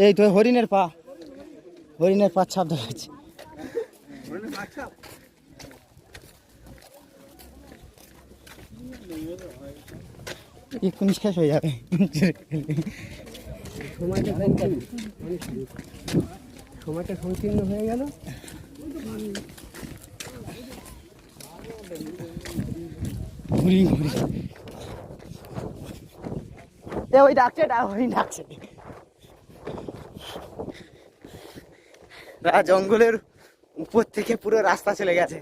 এই তো হরিণের পা, হরিণের পা ছাপ দেখা যাচ্ছে। এক্ষুনি শেষ হয়ে যাবে। সময়টা সংকীর্ণ হয়ে গেল। হরিণ হরিণ ওই ডাকছে, হরিণ ডাকছে। জঙ্গলের উপর থেকে পুরো রাস্তা চলে গেছে,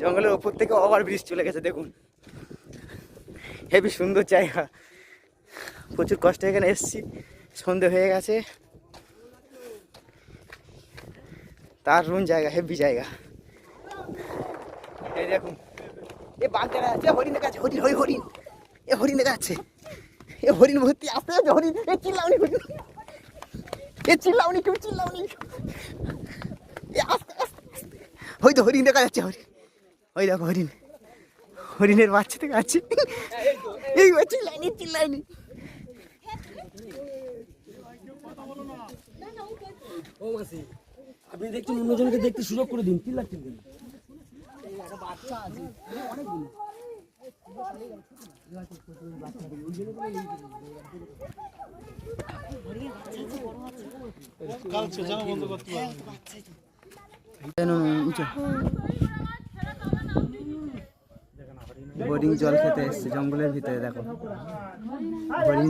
জঙ্গলের উপর থেকে ওভারব্রিজ চলে গেছে। দেখুন হেবি সুন্দর জায়গা, প্রচুর কষ্টে এখানে এসেছি। সন্ধে হয়ে গেছে, তার রুম জায়গা, হেভি জায়গা। এই দেখুন এ বাঘ দেখা যাচ্ছে, হরিণ দেখা যাচ্ছে, হরিণ হরিণ এ হরিণ দেখা যাচ্ছে, এ হরিণ ভর্তি আসতে যাচ্ছে হরিণ। এ চিল্লাউনি হরিণ, এ চিল্লাউনি, কেউ চিল্লাউনি, এ আস্তে আস্তে আস্তে। ওই তো হরিণ দেখা যাচ্ছে, হরিণ ওই দেখো হরিণ, হরিণের বাচ্চা দেখা যাচ্ছে। এই চিল্লাইনি চিল্লাইনি। ও মাসি, আপনি দেখছেন অন্যজনকে দেখতে সুযোগ করে দিন, কি লাগছে? বোর্ডিং জল খেতে এসছে জঙ্গলের ভিতরে, দেখো হরিণ।